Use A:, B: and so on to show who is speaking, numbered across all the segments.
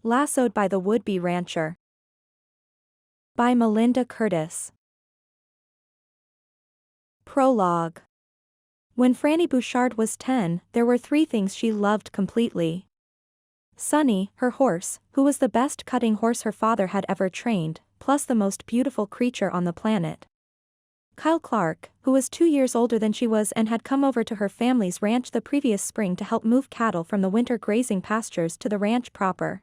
A: Lassoed by the Would-Be Rancher. By Melinda Curtis. Prologue. When Franny Bouchard was 10, there were 3 things she loved completely. Sunny, her horse, who was the best cutting horse her father had ever trained, plus the most beautiful creature on the planet. Kyle Clark, who was 2 years older than she was and had come over to her family's ranch the previous spring to help move cattle from the winter grazing pastures to the ranch proper.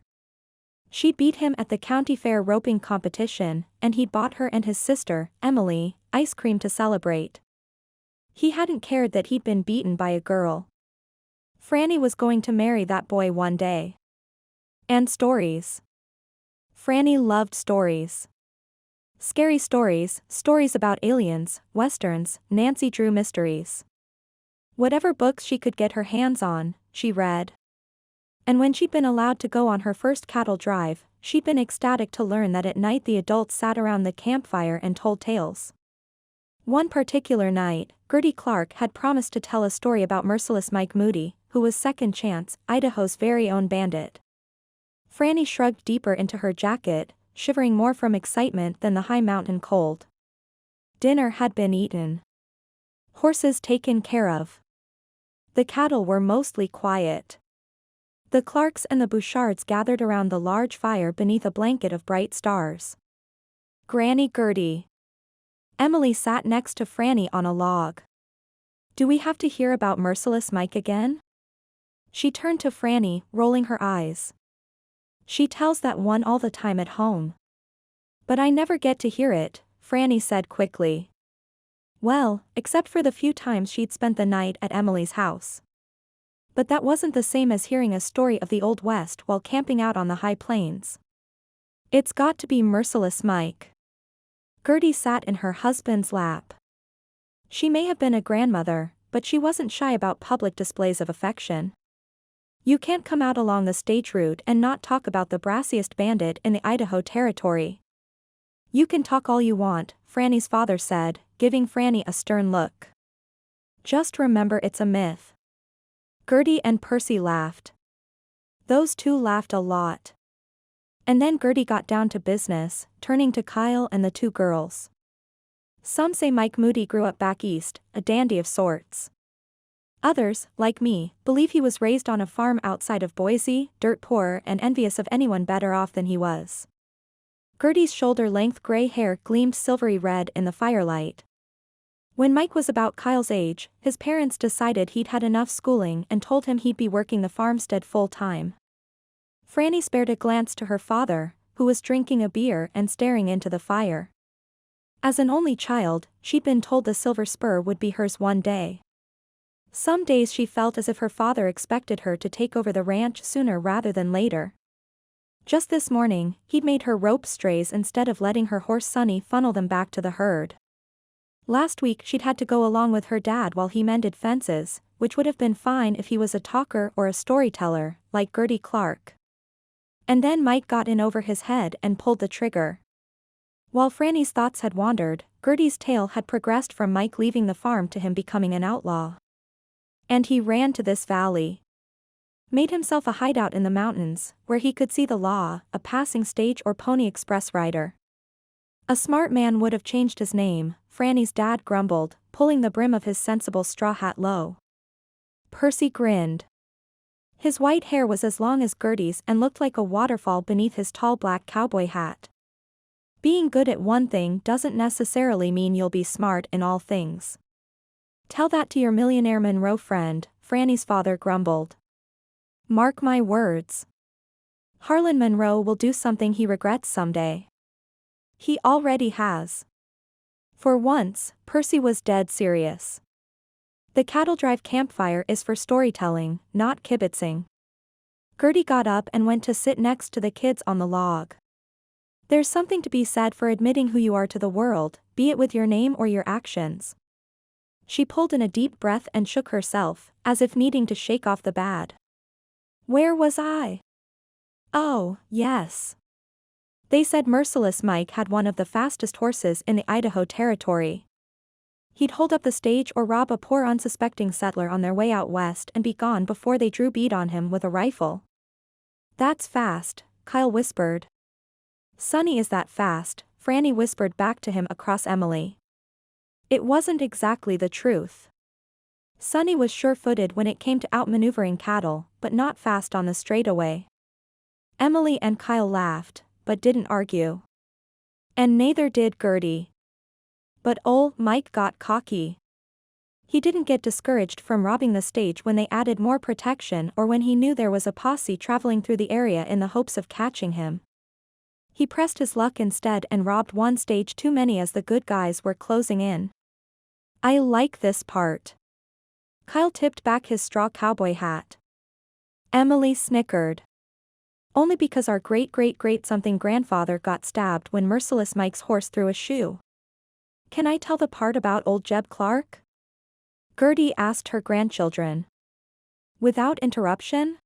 A: She'd beat him at the county fair roping competition, and he'd bought her and his sister, Emily, ice cream to celebrate. He hadn't cared that he'd been beaten by a girl. Franny was going to marry that boy one day. And stories. Franny loved stories. Scary stories, stories about aliens, westerns, Nancy Drew mysteries. Whatever books she could get her hands on, she read. And when she'd been allowed to go on her first cattle drive, she'd been ecstatic to learn that at night the adults sat around the campfire and told tales. One particular night, Gertie Clark had promised to tell a story about merciless Mike Moody, who was Second Chance, Idaho's very own bandit. Franny shrugged deeper into her jacket, shivering more from excitement than the high mountain cold. Dinner had been eaten. Horses taken care of. The cattle were mostly quiet. The Clarks and the Bouchards gathered around the large fire beneath a blanket of bright stars. Granny Gertie. Emily sat next to Franny on a log. Do we have to hear about merciless Mike again? She turned to Franny, rolling her eyes. She tells that one all the time at home. But I never get to hear it, Franny said quickly. Well, except for the few times she'd spent the night at Emily's house. But that wasn't the same as hearing a story of the Old West while camping out on the high plains. It's got to be merciless Mike. Gertie sat in her husband's lap. She may have been a grandmother, but she wasn't shy about public displays of affection. You can't come out along the stage route and not talk about the brassiest bandit in the Idaho Territory. You can talk all you want, Franny's father said, giving Franny a stern look. Just remember it's a myth. Gertie and Percy laughed. Those two laughed a lot. And then Gertie got down to business, turning to Kyle and the 2 girls. Some say Mike Moody grew up back east, a dandy of sorts. Others, like me, believe he was raised on a farm outside of Boise, dirt poor and envious of anyone better off than he was. Gertie's shoulder-length gray hair gleamed silvery red in the firelight. When Mike was about Kyle's age, his parents decided he'd had enough schooling and told him he'd be working the farmstead full-time. Franny spared a glance to her father, who was drinking a beer and staring into the fire. As an only child, she'd been told the silver spur would be hers one day. Some days she felt as if her father expected her to take over the ranch sooner rather than later. Just this morning, he'd made her rope strays instead of letting her horse Sunny funnel them back to the herd. Last week she'd had to go along with her dad while he mended fences, which would have been fine if he was a talker or a storyteller, like Gertie Clark. And then Mike got in over his head and pulled the trigger. While Franny's thoughts had wandered, Gertie's tale had progressed from Mike leaving the farm to him becoming an outlaw. And he ran to this valley. Made himself a hideout in the mountains, where he could see the law, a passing stage or pony express rider. A smart man would have changed his name, Franny's dad grumbled, pulling the brim of his sensible straw hat low. Percy grinned. His white hair was as long as Gertie's and looked like a waterfall beneath his tall black cowboy hat. Being good at one thing doesn't necessarily mean you'll be smart in all things. Tell that to your millionaire Monroe friend, Franny's father grumbled. Mark my words. Harlan Monroe will do something he regrets someday. He already has. For once, Percy was dead serious. The cattle drive campfire is for storytelling, not kibitzing. Gertie got up and went to sit next to the kids on the log. There's something to be said for admitting who you are to the world, be it with your name or your actions. She pulled in a deep breath and shook herself, as if needing to shake off the bad. Where was I? Oh, yes. They said Merciless Mike had one of the fastest horses in the Idaho Territory. He'd hold up the stage or rob a poor unsuspecting settler on their way out west and be gone before they drew bead on him with a rifle. That's fast, Kyle whispered. Sonny is that fast, Franny whispered back to him across Emily. It wasn't exactly the truth. Sonny was sure-footed when it came to outmaneuvering cattle, but not fast on the straightaway. Emily and Kyle laughed, but didn't argue. And neither did Gertie. But old Mike got cocky. He didn't get discouraged from robbing the stage when they added more protection or when he knew there was a posse traveling through the area in the hopes of catching him. He pressed his luck instead and robbed one stage too many as the good guys were closing in. I like this part. Kyle tipped back his straw cowboy hat. Emily snickered. Only because our great-great-great-something grandfather got stabbed when Merciless Mike's horse threw a shoe. Can I tell the part about old Jeb Clark? Gertie asked her grandchildren. Without interruption?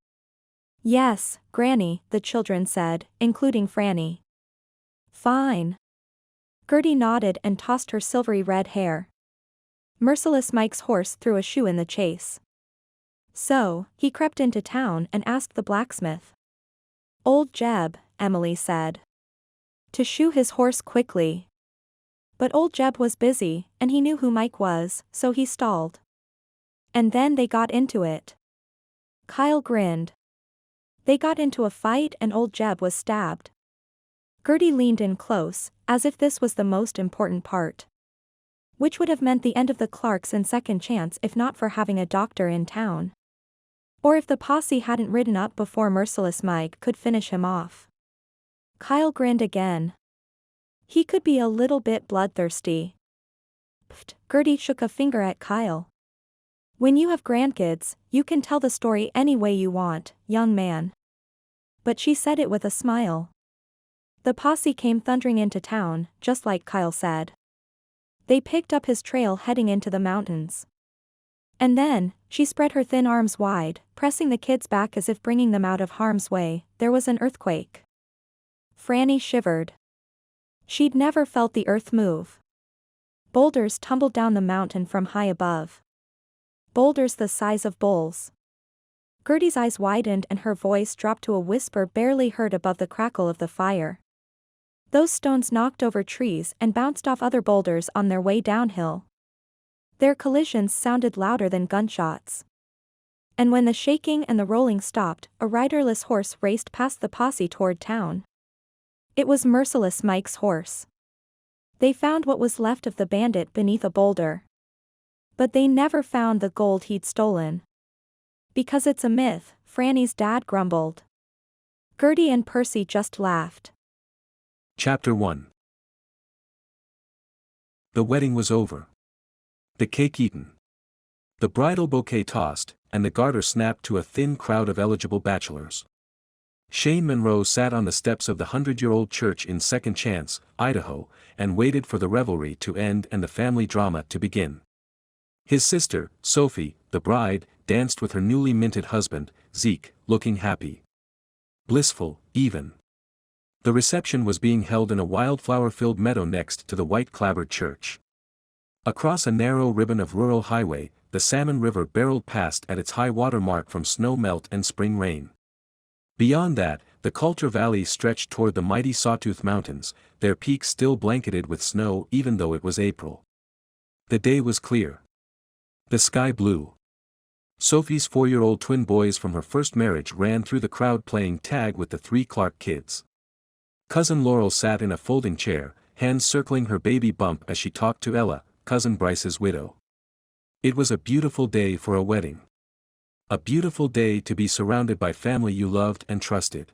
A: Yes, Granny, the children said, including Franny. Fine. Gertie nodded and tossed her silvery red hair. Merciless Mike's horse threw a shoe in the chase. So, he crept into town and asked the blacksmith. Old Jeb, Emily said. To shoe his horse quickly. But old Jeb was busy, and he knew who Mike was, so he stalled. And then they got into it. Kyle grinned. They got into a fight and old Jeb was stabbed. Gertie leaned in close, as if this was the most important part. Which would have meant the end of the Clarks in Second Chance if not for having a doctor in town. Or if the posse hadn't ridden up before Merciless Mike could finish him off. Kyle grinned again. He could be a little bit bloodthirsty. Pfft, Gertie shook a finger at Kyle. When you have grandkids, you can tell the story any way you want, young man. But she said it with a smile. The posse came thundering into town, just like Kyle said. They picked up his trail heading into the mountains. And then, she spread her thin arms wide, pressing the kids back as if bringing them out of harm's way. There was an earthquake. Franny shivered. She'd never felt the earth move. Boulders tumbled down the mountain from high above. Boulders the size of bowls. Gertie's eyes widened and her voice dropped to a whisper barely heard above the crackle of the fire. Those stones knocked over trees and bounced off other boulders on their way downhill. Their collisions sounded louder than gunshots. And when the shaking and the rolling stopped, a riderless horse raced past the posse toward town. It was Merciless Mike's horse. They found what was left of the bandit beneath a boulder. But they never found the gold he'd stolen. Because it's a myth, Franny's dad grumbled. Gertie and Percy just laughed.
B: Chapter 1. The wedding was over. The cake eaten. The bridal bouquet tossed, and the garter snapped to a thin crowd of eligible bachelors. Shane Monroe sat on the steps of the 100-year-old church in Second Chance, Idaho, and waited for the revelry to end and the family drama to begin. His sister, Sophie, the bride, danced with her newly minted husband, Zeke, looking happy. Blissful, even. The reception was being held in a wildflower-filled meadow next to the white-clapboard church. Across a narrow ribbon of rural highway, the Salmon River barreled past at its high water mark from snow melt and spring rain. Beyond that, the Coulter Valley stretched toward the mighty Sawtooth Mountains, their peaks still blanketed with snow even though it was April. The day was clear. The sky blue. Sophie's 4-year-old twin boys from her first marriage ran through the crowd playing tag with the 3 Clark kids. Cousin Laurel sat in a folding chair, hands circling her baby bump as she talked to Ella, Cousin Bryce's widow. It was a beautiful day for a wedding. A beautiful day to be surrounded by family you loved and trusted.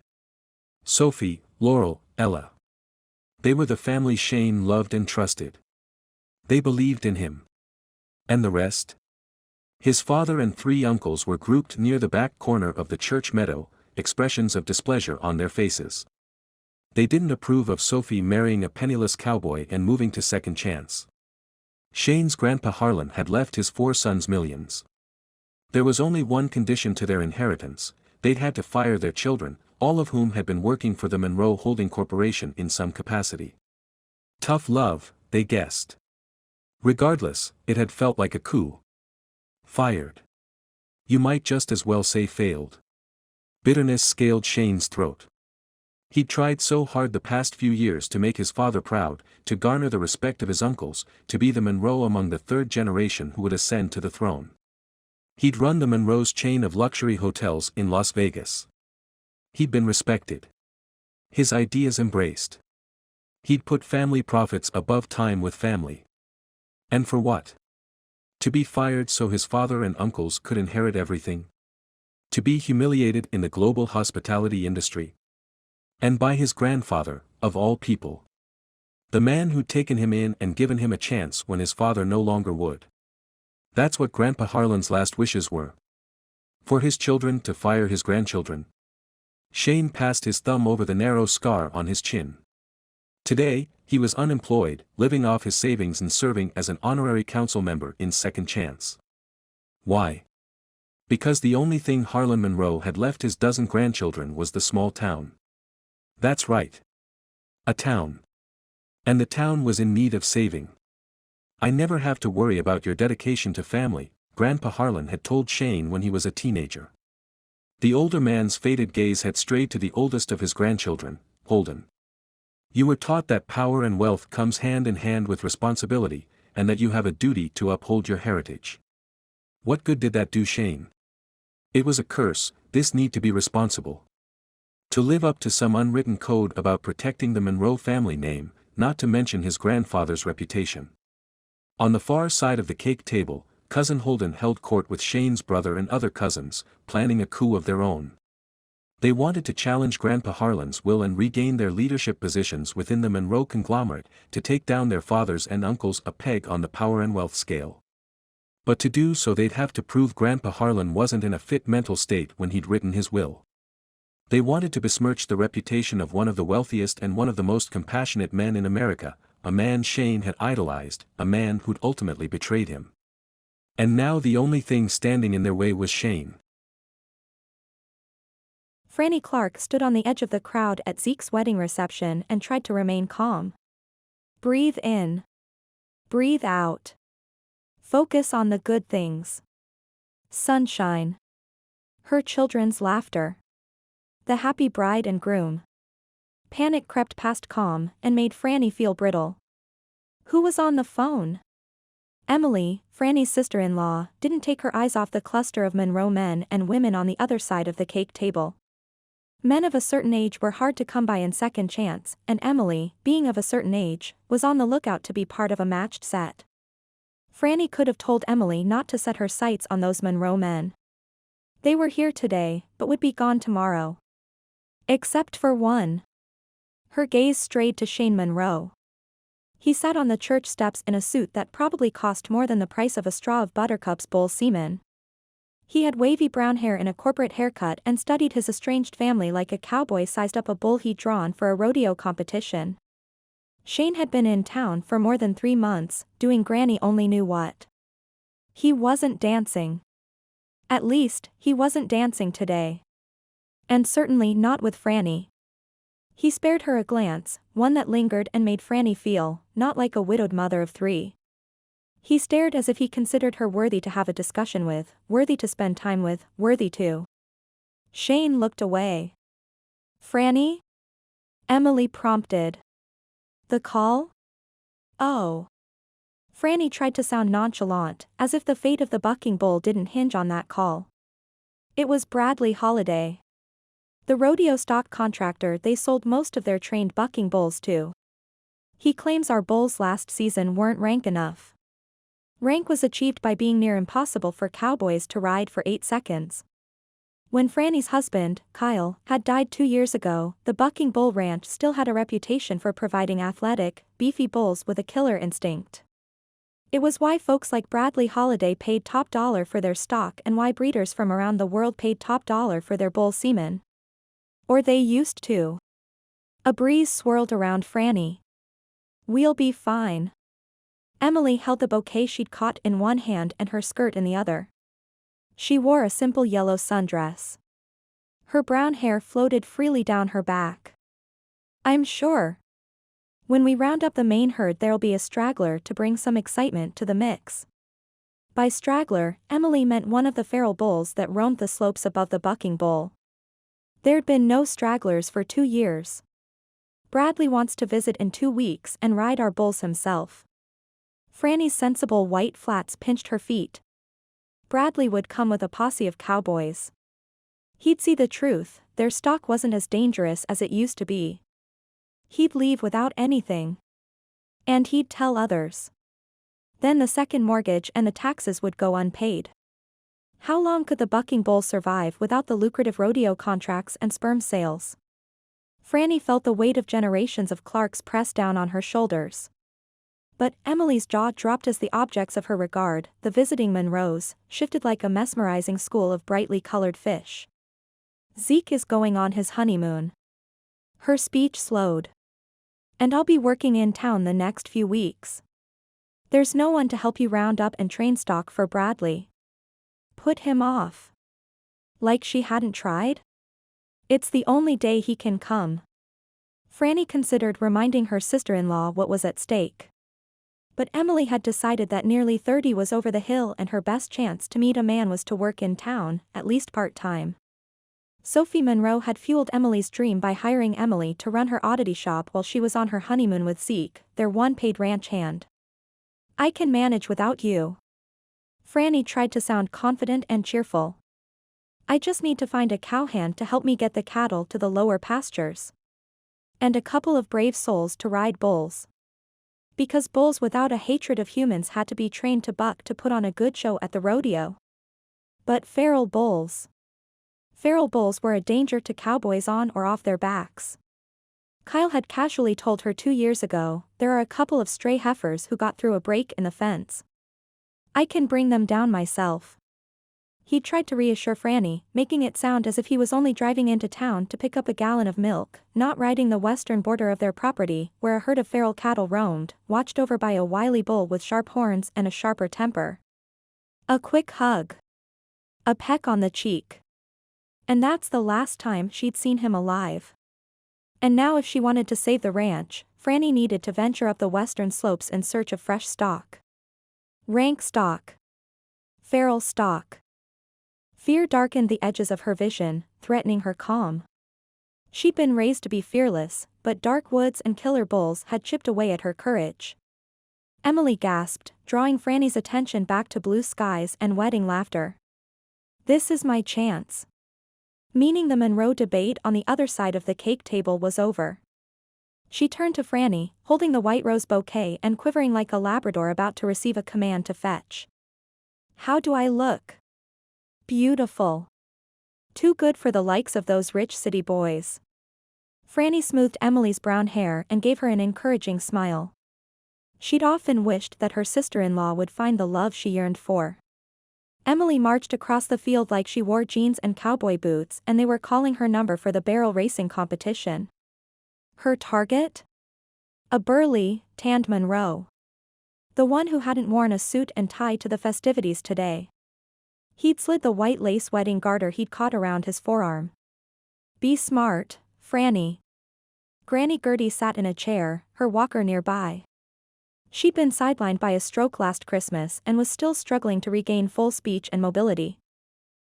B: Sophie, Laurel, Ella. They were the family Shane loved and trusted. They believed in him. And the rest? His father and 3 uncles were grouped near the back corner of the church meadow, expressions of displeasure on their faces. They didn't approve of Sophie marrying a penniless cowboy and moving to Second Chance. Shane's grandpa Harlan had left his 4 sons millions. There was only one condition to their inheritance: they'd had to fire their children, all of whom had been working for the Monroe Holding Corporation in some capacity. Tough love, they guessed. Regardless, it had felt like a coup. Fired. You might just as well say failed. Bitterness scaled Shane's throat. He'd tried so hard the past few years to make his father proud, to garner the respect of his uncles, to be the Monroe among the third generation who would ascend to the throne. He'd run the Monroe's chain of luxury hotels in Las Vegas. He'd been respected. His ideas embraced. He'd put family profits above time with family. And for what? To be fired so his father and uncles could inherit everything? To be humiliated in the global hospitality industry? And by his grandfather, of all people. The man who'd taken him in and given him a chance when his father no longer would. That's what Grandpa Harlan's last wishes were. For his children to fire his grandchildren. Shane passed his thumb over the narrow scar on his chin. Today, he was unemployed, living off his savings and serving as an honorary council member in Second Chance. Why? Because the only thing Harlan Monroe had left his dozen grandchildren was the small town. That's right. A town. And the town was in need of saving. I never have to worry about your dedication to family, Grandpa Harlan had told Shane when he was a teenager. The older man's faded gaze had strayed to the oldest of his grandchildren, Holden. You were taught that power and wealth comes hand in hand with responsibility, and that you have a duty to uphold your heritage. What good did that do Shane? It was a curse, this need to be responsible. To live up to some unwritten code about protecting the Monroe family name, not to mention his grandfather's reputation. On the far side of the cake table, Cousin Holden held court with Shane's brother and other cousins, planning a coup of their own. They wanted to challenge Grandpa Harlan's will and regain their leadership positions within the Monroe conglomerate, to take down their fathers and uncles a peg on the power and wealth scale. But to do so they'd have to prove Grandpa Harlan wasn't in a fit mental state when he'd written his will. They wanted to besmirch the reputation of one of the wealthiest and one of the most compassionate men in America, a man Shane had idolized, a man who'd ultimately betrayed him. And now the only thing standing in their way was Shane.
A: Franny Clark stood on the edge of the crowd at Zeke's wedding reception and tried to remain calm. Breathe in. Breathe out. Focus on the good things. Sunshine. Her children's laughter. The happy bride and groom. Panic crept past calm and made Franny feel brittle. Who was on the phone? Emily, Franny's sister-in-law, didn't take her eyes off the cluster of Monroe men and women on the other side of the cake table. Men of a certain age were hard to come by in Second Chance, and Emily, being of a certain age, was on the lookout to be part of a matched set. Franny could have told Emily not to set her sights on those Monroe men. They were here today, but would be gone tomorrow. Except for one. Her gaze strayed to Shane Monroe. He sat on the church steps in a suit that probably cost more than the price of a straw of Buttercup's bull semen. He had wavy brown hair in a corporate haircut and studied his estranged family like a cowboy sized up a bull he'd drawn for a rodeo competition. Shane had been in town for more than 3 months, doing Granny only knew what. He wasn't dancing. At least, he wasn't dancing today. And certainly not with Franny. He spared her a glance, one that lingered and made Franny feel, not like a widowed mother of 3. He stared as if he considered her worthy to have a discussion with, worthy to spend time with, worthy to. Shane looked away. Franny? Emily prompted. The call? Oh. Franny tried to sound nonchalant, as if the fate of the bucking bull didn't hinge on that call. It was Bradley Holiday. The rodeo stock contractor they sold most of their trained bucking bulls to. He claims our bulls last season weren't rank enough. Rank was achieved by being near impossible for cowboys to ride for 8 seconds. When Franny's husband, Kyle, had died 2 years ago, the Bucking Bull Ranch still had a reputation for providing athletic, beefy bulls with a killer instinct. It was why folks like Bradley Holiday paid top dollar for their stock and why breeders from around the world paid top dollar for their bull semen. Or they used to. A breeze swirled around Franny. We'll be fine. Emily held the bouquet she'd caught in one hand and her skirt in the other. She wore a simple yellow sundress. Her brown hair floated freely down her back. I'm sure. When we round up the main herd there'll be a straggler to bring some excitement to the mix. By straggler, Emily meant one of the feral bulls that roamed the slopes above the bucking bull. There'd been no stragglers for 2 years. Bradley wants to visit in 2 weeks and ride our bulls himself. Franny's sensible white flats pinched her feet. Bradley would come with a posse of cowboys. He'd see the truth, their stock wasn't as dangerous as it used to be. He'd leave without anything. And he'd tell others. Then the second mortgage and the taxes would go unpaid. How long could the bucking bull survive without the lucrative rodeo contracts and sperm sales? Franny felt the weight of generations of Clarks press down on her shoulders. But Emily's jaw dropped as the objects of her regard, the visiting Monroes, shifted like a mesmerizing school of brightly colored fish. Zeke is going on his honeymoon. Her speech slowed. And I'll be working in town the next few weeks. There's no one to help you round up and train stock for Bradley. Put him off. Like she hadn't tried? It's the only day he can come. Franny considered reminding her sister-in-law what was at stake. But Emily had decided that nearly 30 was over the hill and her best chance to meet a man was to work in town, at least part-time. Sophie Monroe had fueled Emily's dream by hiring Emily to run her oddity shop while she was on her honeymoon with Zeke, their one paid ranch hand. I can manage without you. Franny tried to sound confident and cheerful. I just need to find a cowhand to help me get the cattle to the lower pastures. And a couple of brave souls to ride bulls. Because bulls without a hatred of humans had to be trained to buck to put on a good show at the rodeo. But feral bulls. Feral bulls were a danger to cowboys on or off their backs. Kyle had casually told her 2 years ago, there are a couple of stray heifers who got through a break in the fence. I can bring them down myself. He tried to reassure Franny, making it sound as if he was only driving into town to pick up a gallon of milk, not riding the western border of their property, where a herd of feral cattle roamed, watched over by a wily bull with sharp horns and a sharper temper. A quick hug. A peck on the cheek. And that's the last time she'd seen him alive. And now if she wanted to save the ranch, Franny needed to venture up the western slopes in search of fresh stock. Rank stock. Feral stock. Fear darkened the edges of her vision, threatening her calm. She'd been raised to be fearless, but dark woods and killer bulls had chipped away at her courage. Emily gasped, drawing Franny's attention back to blue skies and wedding laughter. This is my chance. Meaning the Monroe debate on the other side of the cake table was over. She turned to Franny, holding the white rose bouquet and quivering like a Labrador about to receive a command to fetch. How do I look? Beautiful. Too good for the likes of those rich city boys. Franny smoothed Emily's brown hair and gave her an encouraging smile. She'd often wished that her sister-in-law would find the love she yearned for. Emily marched across the field like she wore jeans and cowboy boots and they were calling her number for the barrel racing competition. Her target? A burly, tanned Monroe. The one who hadn't worn a suit and tie to the festivities today. He'd slid the white lace wedding garter he'd caught around his forearm. Be smart, Franny. Granny Gertie sat in a chair, her walker nearby. She'd been sidelined by a stroke last Christmas and was still struggling to regain full speech and mobility.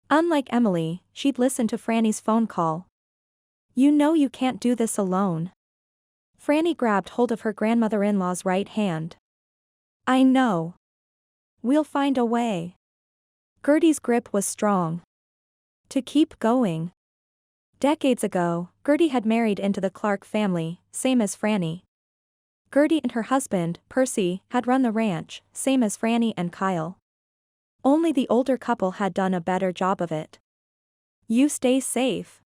A: Unlike Emily, she'd listened to Franny's phone call. You know you can't do this alone. Franny grabbed hold of her grandmother-in-law's right hand. I know. We'll find a way. Gertie's grip was strong. To keep going. Decades ago, Gertie had married into the Clark family, same as Franny. Gertie and her husband, Percy, had run the ranch, same as Franny and Kyle. Only the older couple had done a better job of it. You stay safe.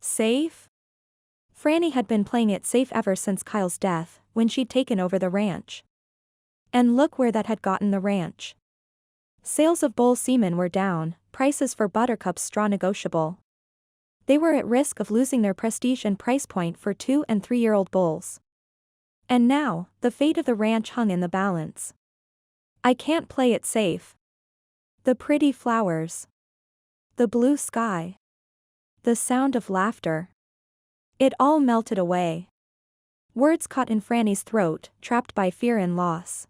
A: Safe? Franny had been playing it safe ever since Kyle's death, when she'd taken over the ranch. And look where that had gotten the ranch. Sales of bull semen were down, prices for Buttercup's straw negotiable. They were at risk of losing their prestige and price point for 2- and 3-year-old bulls. And now, the fate of the ranch hung in the balance. I can't play it safe. The pretty flowers. The blue sky. The sound of laughter. It all melted away. Words caught in Franny's throat, trapped by fear and loss.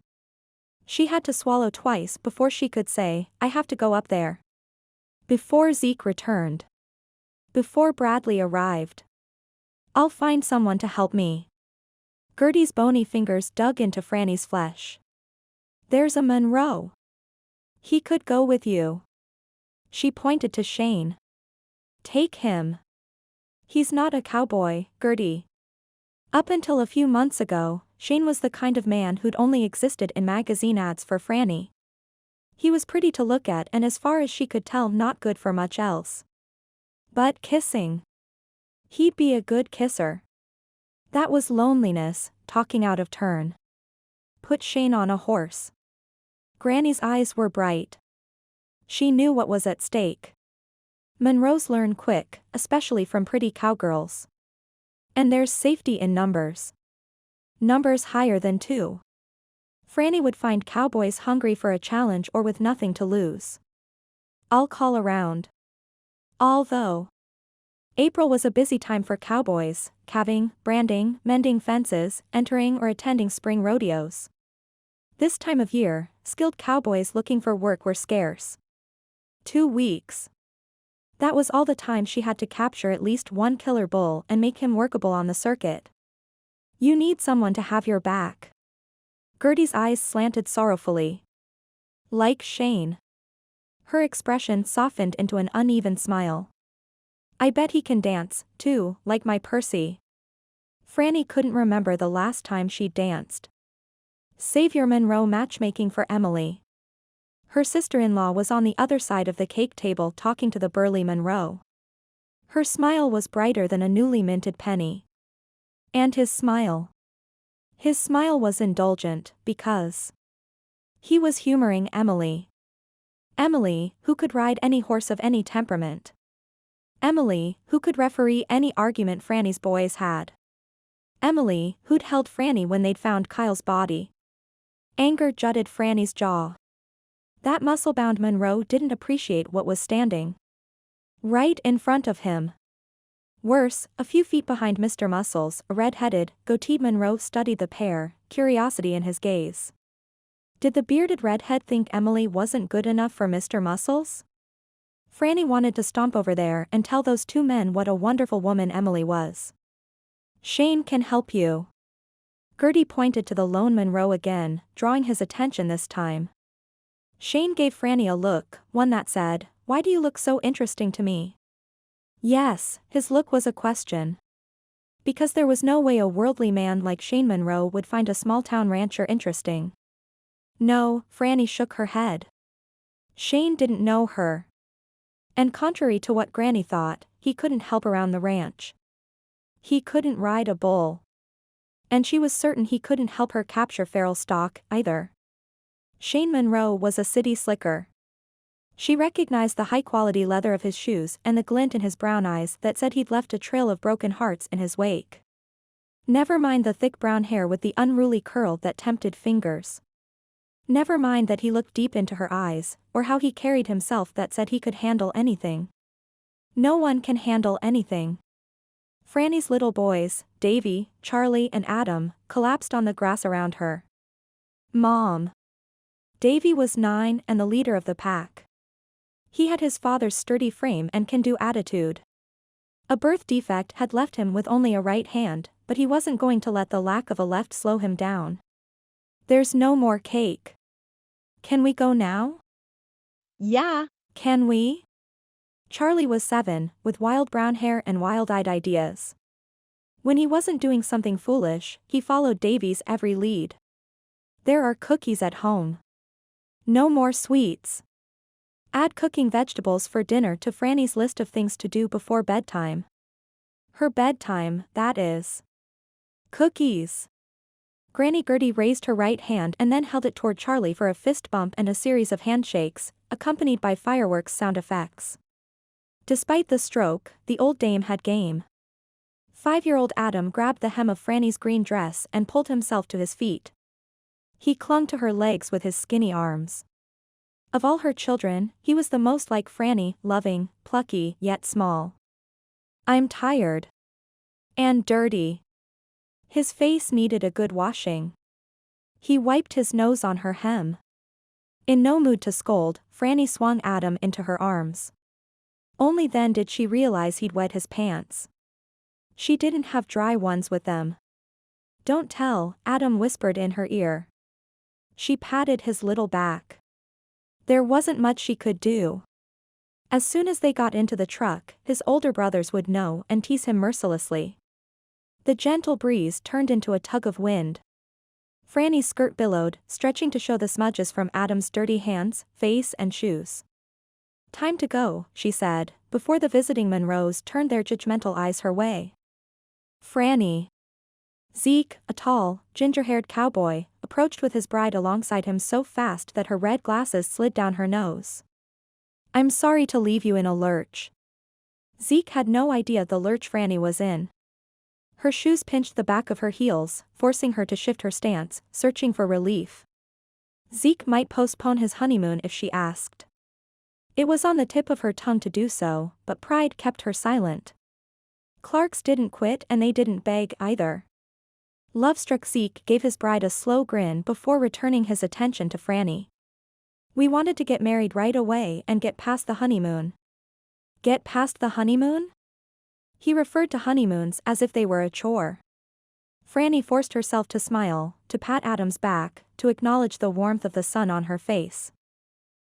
A: She had to swallow twice before she could say, I have to go up there. Before Zeke returned. Before Bradley arrived. I'll find someone to help me. Gertie's bony fingers dug into Franny's flesh. There's a Monroe. He could go with you. She pointed to Shane. Take him. He's not a cowboy, Gertie. Up until a few months ago, Shane was the kind of man who'd only existed in magazine ads for Franny. He was pretty to look at and as far as she could tell not good for much else. But kissing. He'd be a good kisser. That was loneliness, talking out of turn. Put Shane on a horse. Granny's eyes were bright. She knew what was at stake. Monroes learn quick, especially from pretty cowgirls. And there's safety in numbers. Numbers higher than 2. Franny would find cowboys hungry for a challenge or with nothing to lose. I'll call around. Although April was a busy time for cowboys, calving, branding, mending fences, entering or attending spring rodeos. This time of year, skilled cowboys looking for work were scarce. 2 weeks. That was all the time she had to capture at least one killer bull and make him workable on the circuit. You need someone to have your back. Gertie's eyes slanted sorrowfully. Like Shane. Her expression softened into an uneven smile. I bet he can dance, too, like my Percy. Franny couldn't remember the last time she'd danced. Savior Monroe matchmaking for Emily. Her sister-in-law was on the other side of the cake table talking to the burly Monroe. Her smile was brighter than a newly minted penny. And his smile. His smile was indulgent, because he was humoring Emily. Emily, who could ride any horse of any temperament. Emily, who could referee any argument Franny's boys had. Emily, who'd held Franny when they'd found Kyle's body. Anger jutted Franny's jaw. That muscle-bound Monroe didn't appreciate what was standing right in front of him. Worse, a few feet behind Mr. Muscles, a red-headed, goateed Monroe studied the pair, curiosity in his gaze. Did the bearded redhead think Emily wasn't good enough for Mr. Muscles? Franny wanted to stomp over there and tell those 2 men what a wonderful woman Emily was. Shane can help you. Gertie pointed to the lone Monroe again, drawing his attention this time. Shane gave Franny a look, one that said, "Why do you look so interesting to me?" Yes, his look was a question. Because there was no way a worldly man like Shane Monroe would find a small-town rancher interesting. No, Franny shook her head. Shane didn't know her. And contrary to what Granny thought, he couldn't help around the ranch. He couldn't ride a bull. And she was certain he couldn't help her capture feral stock, either. Shane Monroe was a city slicker. She recognized the high-quality leather of his shoes and the glint in his brown eyes that said he'd left a trail of broken hearts in his wake. Never mind the thick brown hair with the unruly curl that tempted fingers. Never mind that he looked deep into her eyes, or how he carried himself that said he could handle anything. No one can handle anything. Franny's little boys, Davy, Charlie and Adam, collapsed on the grass around her. Mom. Davy was 9 and the leader of the pack. He had his father's sturdy frame and can-do attitude. A birth defect had left him with only a right hand, but he wasn't going to let the lack of a left slow him down. There's no more cake. Can we go now?
C: Yeah.
A: Can we? Charlie was 7, with wild brown hair and wild-eyed ideas. When he wasn't doing something foolish, he followed Davy's every lead. There are cookies at home. No more sweets. Add cooking vegetables for dinner to Franny's list of things to do before bedtime. Her bedtime, that is. Cookies. Granny Gertie raised her right hand and then held it toward Charlie for a fist bump and a series of handshakes, accompanied by fireworks sound effects. Despite the stroke, the old dame had game. 5-year-old Adam grabbed the hem of Franny's green dress and pulled himself to his feet. He clung to her legs with his skinny arms. Of all her children, he was the most like Franny, loving, plucky, yet small. I'm tired. And dirty. His face needed a good washing. He wiped his nose on her hem. In no mood to scold, Franny swung Adam into her arms. Only then did she realize he'd wet his pants. She didn't have dry ones with them. "Don't tell," Adam whispered in her ear. She patted his little back. There wasn't much she could do. As soon as they got into the truck, his older brothers would know and tease him mercilessly. The gentle breeze turned into a tug of wind. Franny's skirt billowed, stretching to show the smudges from Adam's dirty hands, face and shoes. "Time to go," she said, before the visiting Monroes turned their judgmental eyes her way. Franny. Zeke, a tall, ginger-haired cowboy, approached with his bride alongside him so fast that her red glasses slid down her nose. "I'm sorry to leave you in a lurch." Zeke had no idea the lurch Franny was in. Her shoes pinched the back of her heels, forcing her to shift her stance, searching for relief. Zeke might postpone his honeymoon if she asked. It was on the tip of her tongue to do so, but pride kept her silent. Clarks didn't quit and they didn't beg either. Love-struck Zeke gave his bride a slow grin before returning his attention to Franny. "We wanted to get married right away and get past the honeymoon." "Get past the honeymoon?" He referred to honeymoons as if they were a chore. Franny forced herself to smile, to pat Adam's back, to acknowledge the warmth of the sun on her face.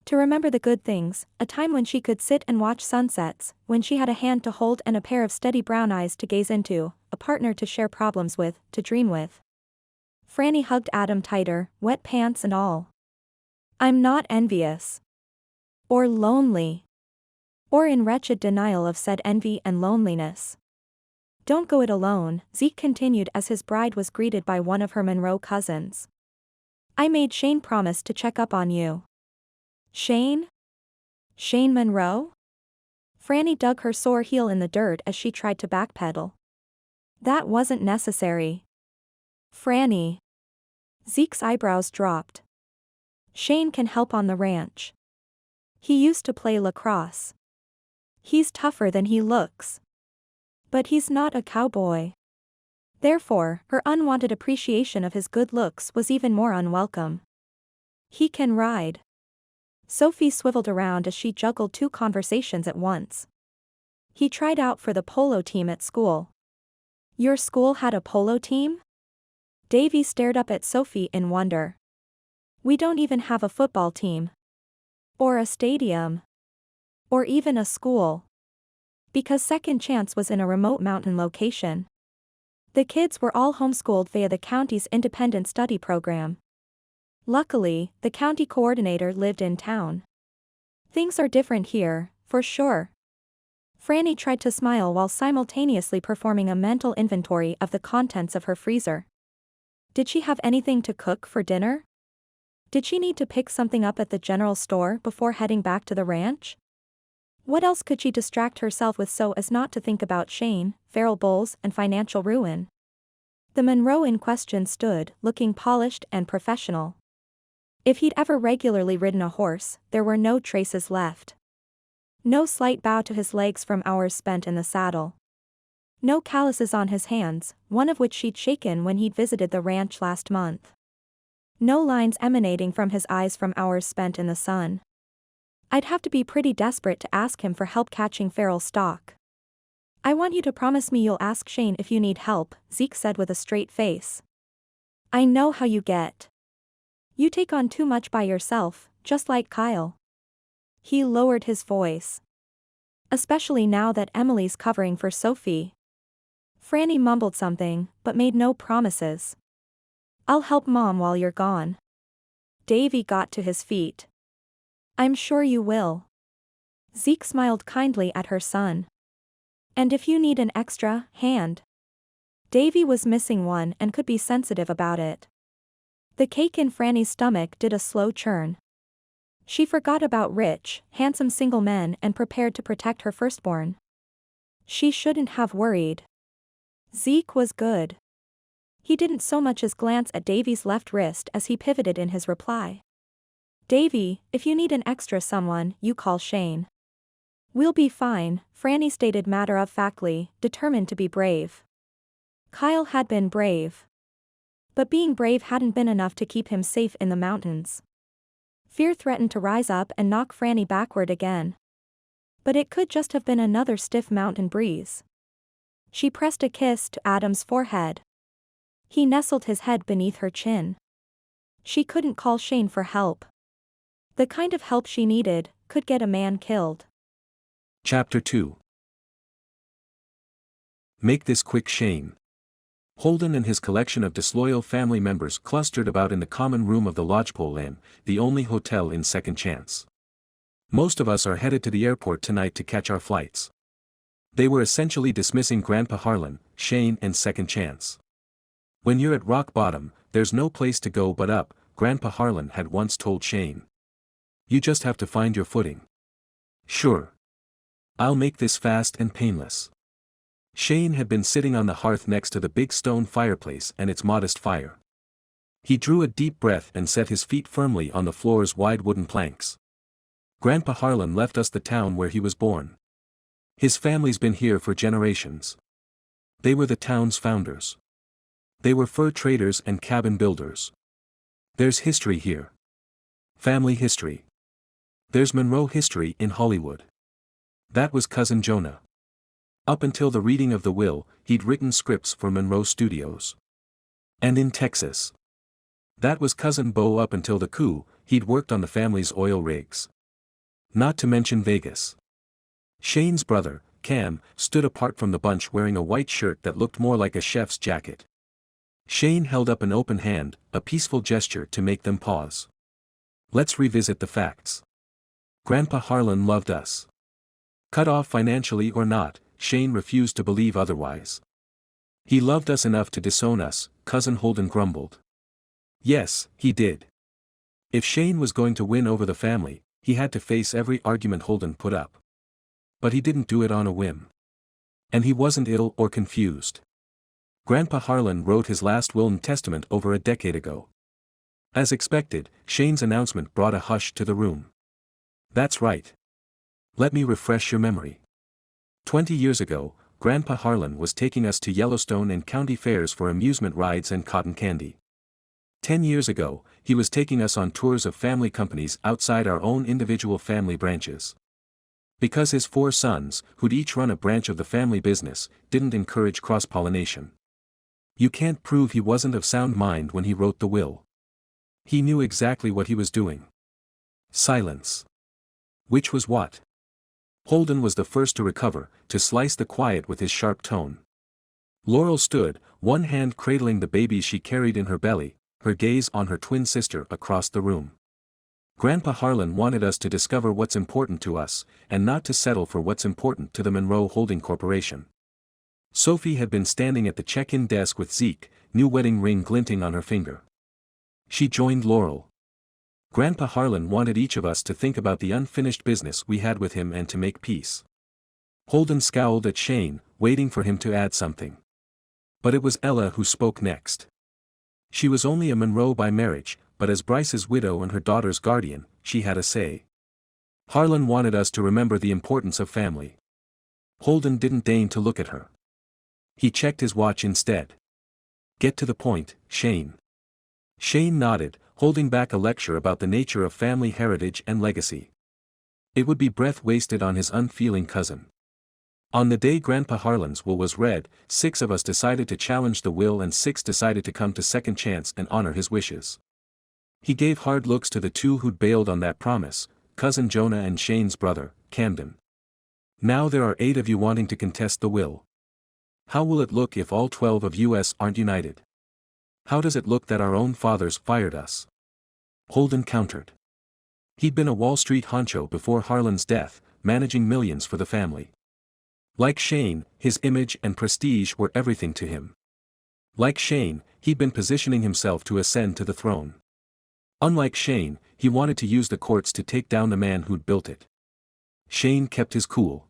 A: To remember the good things, a time when she could sit and watch sunsets, when she had a hand to hold and a pair of steady brown eyes to gaze into, a partner to share problems with, to dream with. Franny hugged Adam tighter, wet pants and all. "I'm not envious. Or lonely. Or in wretched denial of said envy and loneliness. Don't go it alone," Zeke continued as his bride was greeted by one of her Monroe cousins. "I made Shane promise to check up on you." "Shane? Shane Monroe?" Franny dug her sore heel in the dirt as she tried to backpedal. "That wasn't necessary." "Franny." Zeke's eyebrows dropped. "Shane can help on the ranch. He used to play lacrosse. He's tougher than he looks. But he's not a cowboy." Therefore, her unwanted appreciation of his good looks was even more unwelcome. "He can ride." Sophie swiveled around as she juggled two conversations at once. "He tried out for the polo team at school." "Your school had a polo team?" Davy stared up at Sophie in wonder. "We don't even have a football team. Or a stadium. Or even a school. Because Second Chance was in a remote mountain location. The kids were all homeschooled via the county's independent study program. Luckily, the county coordinator lived in town. Things are different here, for sure." Franny tried to smile while simultaneously performing a mental inventory of the contents of her freezer. Did she have anything to cook for dinner? Did she need to pick something up at the general store before heading back to the ranch? What else could she distract herself with so as not to think about Shane, feral bulls and financial ruin? The Monroe in question stood, looking polished and professional. If he'd ever regularly ridden a horse, there were no traces left. No slight bow to his legs from hours spent in the saddle. No calluses on his hands, one of which she'd shaken when he'd visited the ranch last month. No lines emanating from his eyes from hours spent in the sun. I'd have to be pretty desperate to ask him for help catching feral stock. "I want you to promise me you'll ask Shane if you need help," Zeke said with a straight face. "I know how you get. You take on too much by yourself, just like Kyle." He lowered his voice. "Especially now that Emily's covering for Sophie." Franny mumbled something, but made no promises. "I'll help Mom while you're gone." Davy got to his feet. "I'm sure you will." Zeke smiled kindly at her son. "And if you need an extra hand." Davy was missing one and could be sensitive about it. The cake in Franny's stomach did a slow churn. She forgot about rich, handsome single men and prepared to protect her firstborn. She shouldn't have worried. Zeke was good. He didn't so much as glance at Davy's left wrist as he pivoted in his reply. "Davy, if you need an extra someone, you call Shane." "We'll be fine," Franny stated matter-of-factly, determined to be brave. Kyle had been brave. But being brave hadn't been enough to keep him safe in the mountains. Fear threatened to rise up and knock Franny backward again. But it could just have been another stiff mountain breeze. She pressed a kiss to Adam's forehead. He nestled his head beneath her chin. She couldn't call Shane for help. The kind of help she needed could get a man killed.
B: Chapter 2. Make this quick, Shane. Holden and his collection of disloyal family members clustered about in the common room of the Lodgepole Inn, the only hotel in Second Chance. Most of us are headed to the airport tonight to catch our flights. They were essentially dismissing Grandpa Harlan, Shane and Second Chance. When you're at rock bottom, there's no place to go but up, Grandpa Harlan had once told Shane. You just have to find your footing. Sure. I'll make this fast and painless. Shane had been sitting on the hearth next to the big stone fireplace and its modest fire. He drew a deep breath and set his feet firmly on the floor's wide wooden planks. Grandpa Harlan left us the town where he was born. His family's been here for generations. They were the town's founders. They were fur traders and cabin builders. There's history here. Family history. There's Monroe history in Hollywood. That was Cousin Jonah. Up until the reading of the will, he'd written scripts for Monroe Studios. And in Texas. That was Cousin Bo. Up until the coup, he'd worked on the family's oil rigs. Not to mention Vegas. Shane's brother, Cam, stood apart from the bunch wearing a white shirt that looked more like a chef's jacket. Shane held up an open hand, a peaceful gesture to make them pause. Let's revisit the facts. Grandpa Harlan loved us. Cut off financially or not, Shane refused to believe otherwise. He loved us enough to disown us, Cousin Holden grumbled. Yes, he did. If Shane was going to win over the family, he had to face every argument Holden put up. But he didn't do it on a whim. And he wasn't ill or confused. Grandpa Harlan wrote his last will and testament over a decade ago. As expected, Shane's announcement brought a hush to the room. That's right. Let me refresh your memory. 20 years ago, Grandpa Harlan was taking us to Yellowstone and county fairs for amusement rides and cotton candy. 10 years ago, he was taking us on tours of family companies outside our own individual family branches. Because his 4 sons, who'd each run a branch of the family business, didn't encourage cross-pollination. You can't prove he wasn't of sound mind when he wrote the will. He knew exactly what he was doing. Silence. Which was what? Holden was the first to recover, to slice the quiet with his sharp tone. Laurel stood, one hand cradling the baby she carried in her belly, her gaze on her twin sister across the room. Grandpa Harlan wanted us to discover what's important to us, and not to settle for what's important to the Monroe Holding Corporation. Sophie had been standing at the check-in desk with Zeke, new wedding ring glinting on her finger. She joined Laurel. Grandpa Harlan wanted each of us to think about the unfinished business we had with him and to make peace. Holden scowled at Shane, waiting for him to add something. But it was Ella who spoke next. She was only a Monroe by marriage, but as Bryce's widow and her daughter's guardian, she had a say. Harlan wanted us to remember the importance of family. Holden didn't deign to look at her. He checked his watch instead. Get to the point, Shane. Shane nodded, holding back a lecture about the nature of family heritage and legacy. It would be breath wasted on his unfeeling cousin. On the day Grandpa Harlan's will was read, 6 of us decided to challenge the will and 6 decided to come to Second Chance and honor his wishes. He gave hard looks to the 2 who'd bailed on that promise, Cousin Jonah and Shane's brother, Camden. Now there are 8 of you wanting to contest the will. How will it look if all 12 of us aren't united? How does it look that our own fathers fired us? Holden countered. He'd been a Wall Street honcho before Harlan's death, managing millions for the family. Like Shane, his image and prestige were everything to him. Like Shane, he'd been positioning himself to ascend to the throne. Unlike Shane, he wanted to use the courts to take down the man who'd built it. Shane kept his cool.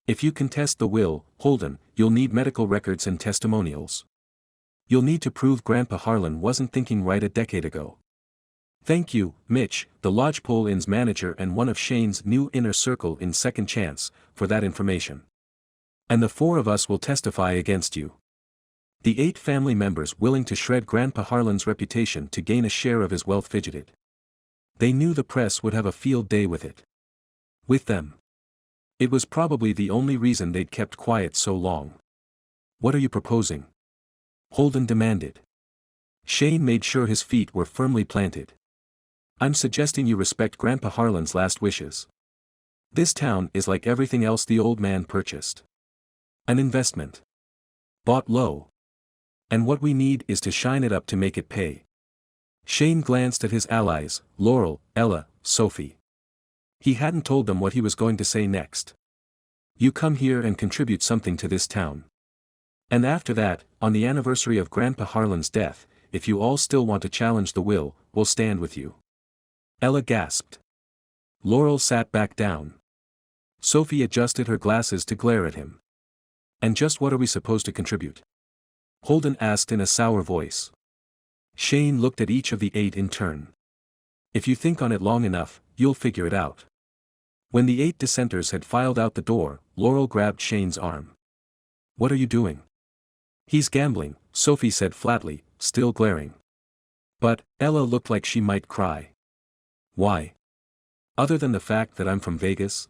B: If you contest the will, Holden, you'll need medical records and testimonials. You'll need to prove Grandpa Harlan wasn't thinking right a decade ago. Thank you, Mitch, the Lodgepole Inn's manager and one of Shane's new inner circle in Second Chance, for that information. And the 4 of us will testify against you. The 8 family members willing to shred Grandpa Harlan's reputation to gain a share of his wealth fidgeted. They knew the press would have a field day with it. With them. It was probably the only reason they'd kept quiet so long. What are you proposing? Holden demanded. Shane made sure his feet were firmly planted. I'm suggesting you respect Grandpa Harlan's last wishes. This town is like everything else the old man purchased. An investment. Bought low. And what we need is to shine it up to make it pay. Shane glanced at his allies, Laurel, Ella, Sophie. He hadn't told them what he was going to say next. You come here and contribute something to this town. And after that, on the anniversary of Grandpa Harlan's death, if you all still want to challenge the will, we'll stand with you. Ella gasped. Laurel sat back down. Sophie adjusted her glasses to glare at him. And just what are we supposed to contribute? Holden asked in a sour voice. Shane looked at each of the 8 in turn. If you think on it long enough, you'll figure it out. When the 8 dissenters had filed out the door, Laurel grabbed Shane's arm. What are you doing? He's gambling, Sophie said flatly, still glaring. But, Ella looked like she might cry. Why? Other than the fact that I'm from Vegas?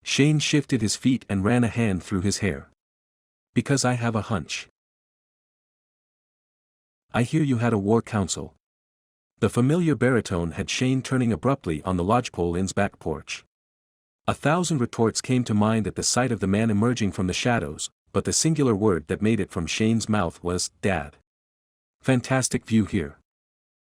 B: Shane shifted his feet and ran a hand through his hair. Because I have a hunch. I hear you had a war council. The familiar baritone had Shane turning abruptly on the lodgepole inn's back porch. 1,000 retorts came to mind at the sight of the man emerging from the shadows, but the singular word that made it from Shane's mouth was, Dad. Fantastic view here.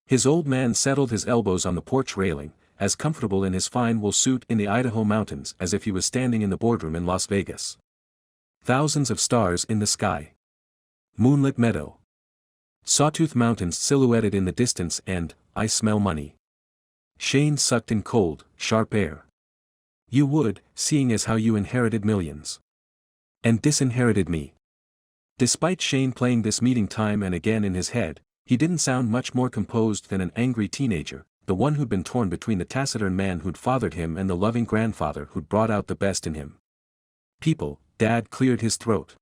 B: His old man settled his elbows on the porch railing, as comfortable in his fine wool suit in the Idaho mountains as if he was standing in the boardroom in Las Vegas. Thousands of stars in the sky. Moonlit meadow. Sawtooth Mountains silhouetted in the distance and, I smell money. Shane sucked in cold, sharp air. You would, seeing as how you inherited millions. And disinherited me. Despite Shane playing this meeting time and again in his head, he didn't sound much more composed than an angry teenager, the one who'd been torn between the taciturn man who'd fathered him and the loving grandfather who'd brought out the best in him. People, Dad cleared his throat.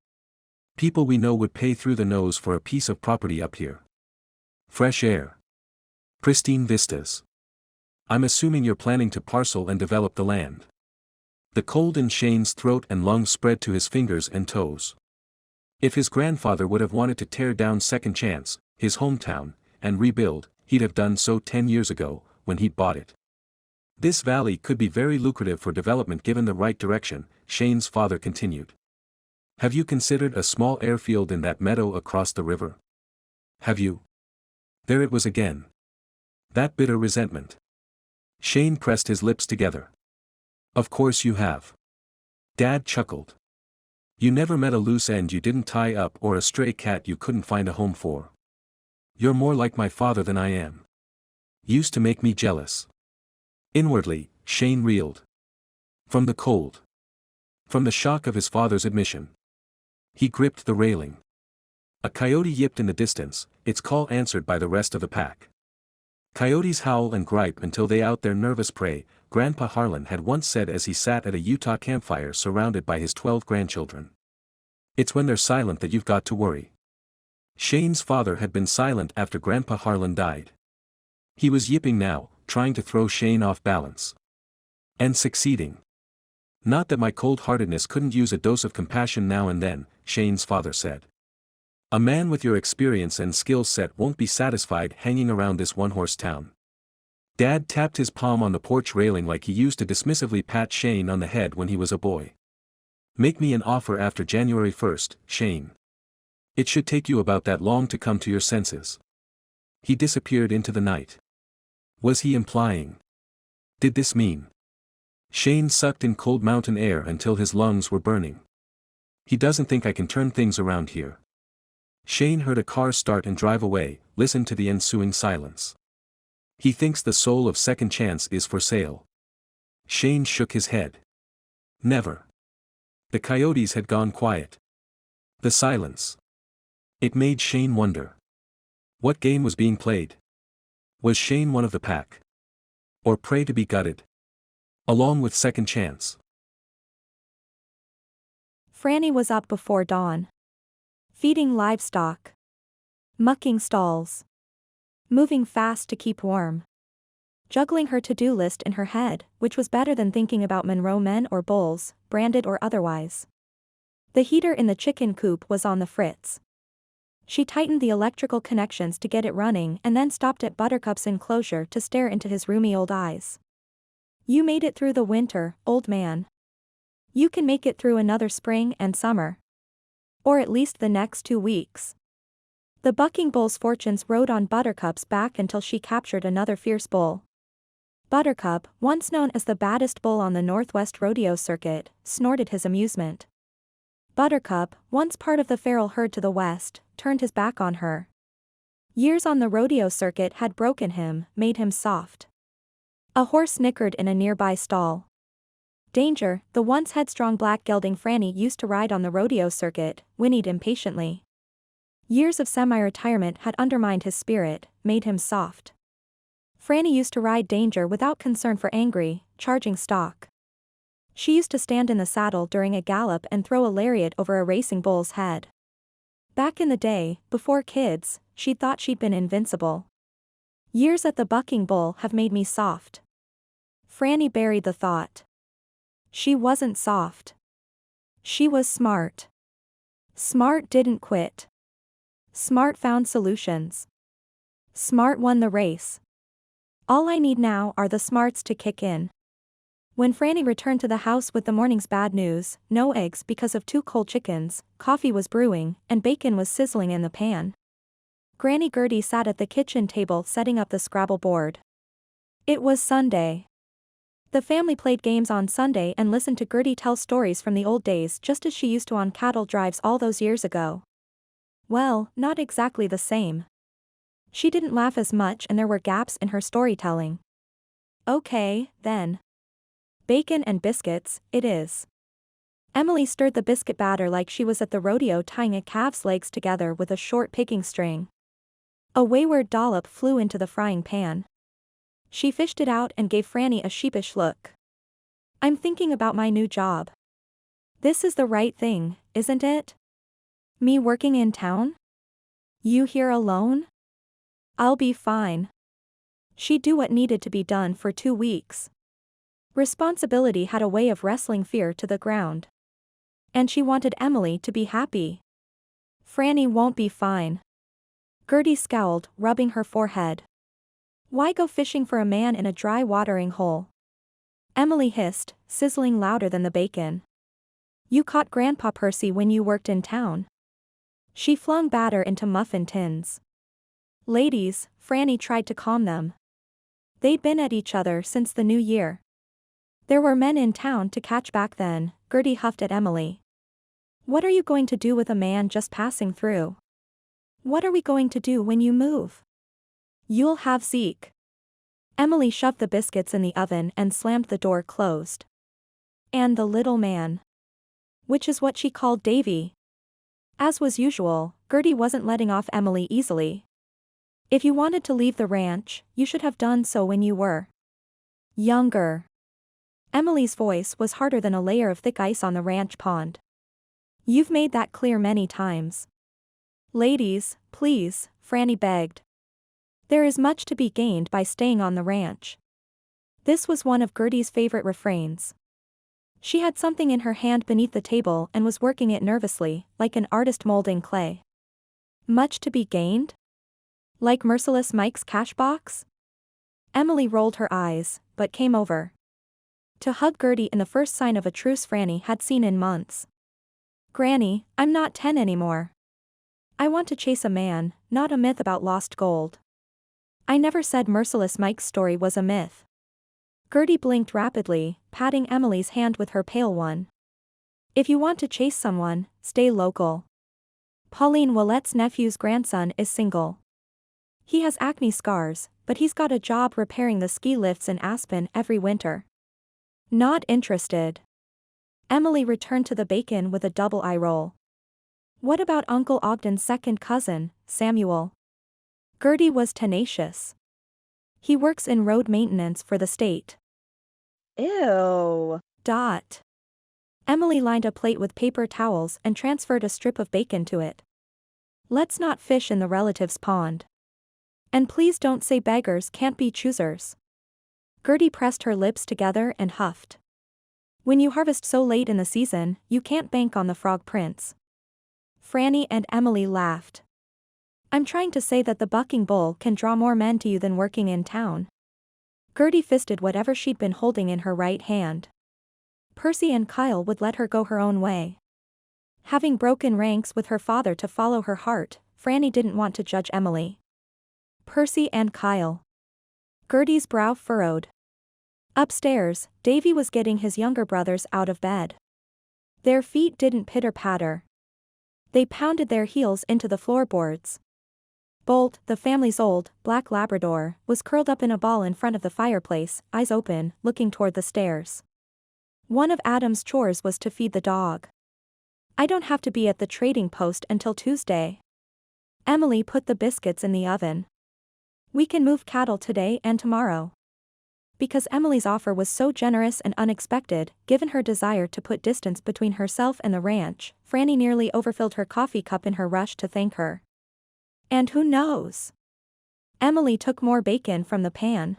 B: People we know would pay through the nose for a piece of property up here. Fresh air. Pristine vistas. I'm assuming you're planning to parcel and develop the land. The cold in Shane's throat and lungs spread to his fingers and toes. If his grandfather would have wanted to tear down Second Chance, his hometown, and rebuild, he'd have done so 10 years ago, when he'd bought it. This valley could be very lucrative for development given the right direction, Shane's father continued. Have you considered a small airfield in that meadow across the river? Have you? There it was again. That bitter resentment. Shane pressed his lips together. Of course you have. Dad chuckled. You never met a loose end you didn't tie up or a stray cat you couldn't find a home for. You're more like my father than I am. Used to make me jealous. Inwardly, Shane reeled. From the cold. From the shock of his father's admission. He gripped the railing. A coyote yipped in the distance, its call answered by the rest of the pack. Coyotes howl and gripe until they out their nervous prey, Grandpa Harlan had once said as he sat at a Utah campfire surrounded by his 12 grandchildren. It's when they're silent that you've got to worry. Shane's father had been silent after Grandpa Harlan died. He was yipping now, trying to throw Shane off balance. And succeeding. Not that my cold-heartedness couldn't use a dose of compassion now and then, Shane's father said. A man with your experience and skill set won't be satisfied hanging around this one-horse town. Dad tapped his palm on the porch railing like he used to dismissively pat Shane on the head when he was a boy. Make me an offer after January 1st, Shane. It should take you about that long to come to your senses. He disappeared into the night. Was he implying? Did this mean? Shane sucked in cold mountain air until his lungs were burning. He doesn't think I can turn things around here. Shane heard a car start and drive away, listened to the ensuing silence. He thinks the soul of Second Chance is for sale. Shane shook his head. Never. The coyotes had gone quiet. The silence. It made Shane wonder. What game was being played? Was Shane one of the pack? Or prey to be gutted? Along with Second Chance.
A: Franny was up before dawn. Feeding livestock. Mucking stalls. Moving fast to keep warm. juggling her to-do list in her head, which was better than thinking about Monroe men or bulls, branded or otherwise. The heater in the chicken coop was on the fritz. She tightened the electrical connections to get it running and then stopped at Buttercup's enclosure to stare into his roomy old eyes. "You made it through the winter, old man. You can make it through another spring and summer. Or at least the next 2 weeks." The bucking bull's fortunes rode on Buttercup's back until she captured another fierce bull. Buttercup, once known as the baddest bull on the Northwest rodeo circuit, snorted his amusement. Buttercup, once part of the feral herd to the west, turned his back on her. Years on the rodeo circuit had broken him, made him soft. A horse snickered in a nearby stall. Danger, the once headstrong black gelding Franny used to ride on the rodeo circuit, whinnied impatiently. Years of semi-retirement had undermined his spirit, made him soft. Franny used to ride Danger without concern for angry, charging stock. She used to stand in the saddle during a gallop and throw a lariat over a racing bull's head. Back in the day, before kids, she'd thought she'd been invincible. Years at the bucking bull have made me soft. Franny buried the thought. She wasn't soft. She was smart. Smart didn't quit. Smart found solutions. Smart won the race. All I need now are the smarts to kick in. When Franny returned to the house with the morning's bad news, no eggs because of 2 cold chickens, coffee was brewing, and bacon was sizzling in the pan. Granny Gertie sat at the kitchen table setting up the Scrabble board. It was Sunday. The family played games on Sunday and listened to Gertie tell stories from the old days just as she used to on cattle drives all those years ago. Well, not exactly the same. She didn't laugh as much and there were gaps in her storytelling. Okay, then. Bacon and biscuits, it is. Emily stirred the biscuit batter like she was at the rodeo tying a calf's legs together with a short picking string. A wayward dollop flew into the frying pan. She fished it out and gave Franny a sheepish look. "I'm thinking about my new job. This is the right thing, isn't it? Me working in town? You here alone? I'll be fine." She'd do what needed to be done for 2 weeks. Responsibility had a way of wrestling fear to the ground. And she wanted Emily to be happy. "Franny won't be fine." Gertie scowled, rubbing her forehead. "Why go fishing for a man in a dry watering hole?" Emily hissed, sizzling louder than the bacon. "You caught Grandpa Percy when you worked in town." She flung batter into muffin tins. "Ladies," Franny tried to calm them. They'd been at each other since the new year. There were men in town to catch back then. Gertie huffed at Emily. "What are you going to do with a man just passing through? What are we going to do when you move? You'll have Zeke." Emily shoved the biscuits in the oven and slammed the door closed. "And the little man." Which is what she called Davy. As was usual, Gertie wasn't letting off Emily easily. "If you wanted to leave the ranch, you should have done so when you were younger." Emily's voice was harder than a layer of thick ice on the ranch pond. "You've made that clear many times." "Ladies, please," Franny begged. "There is much to be gained by staying on the ranch." This was one of Gertie's favorite refrains. She had something in her hand beneath the table and was working it nervously, like an artist molding clay. Much to be gained? Like Merciless Mike's cash box? Emily rolled her eyes, but came over to hug Gertie in the first sign of a truce Franny had seen in months. "Granny, I'm not 10 anymore. I want to chase a man, not a myth about lost gold." "I never said Merciless Mike's story was a myth." Gertie blinked rapidly, patting Emily's hand with her pale one. "If you want to chase someone, stay local. Pauline Willette's nephew's grandson is single. He has acne scars, but he's got a job repairing the ski lifts in Aspen every winter." "Not interested." Emily returned to the bacon with a double eye roll. "What about Uncle Ogden's second cousin, Samuel?" Gertie was tenacious. "He works in road maintenance for the state."
C: Ew.
A: Emily lined a plate with paper towels and transferred a strip of bacon to it. "Let's not fish in the relatives' pond. And please don't say beggars can't be choosers." Gertie pressed her lips together and huffed. When you harvest so late in the season, you can't bank on the frog prince. Franny and Emily laughed. I'm trying to say that the bucking bull can draw more men to you than working in town. Gertie fisted whatever she'd been holding in her right hand. Percy and Kyle would let her go her own way. Having broken ranks with her father to follow her heart, Franny didn't want to judge Emily. Percy and Kyle. Gertie's brow furrowed. Upstairs, Davy was getting his younger brothers out of bed. Their feet didn't pitter-patter. They pounded their heels into the floorboards. Bolt, the family's old, black Labrador, was curled up in a ball in front of the fireplace, eyes open, looking toward the stairs. One of Adam's chores was to feed the dog. I don't have to be at the trading post until Tuesday. Emily put the biscuits in the oven. We can move cattle today and tomorrow. Because Emily's offer was so generous and unexpected, given her desire to put distance between herself and the ranch, Franny nearly overfilled her coffee cup in her rush to thank her. And who knows? Emily took more bacon from the pan.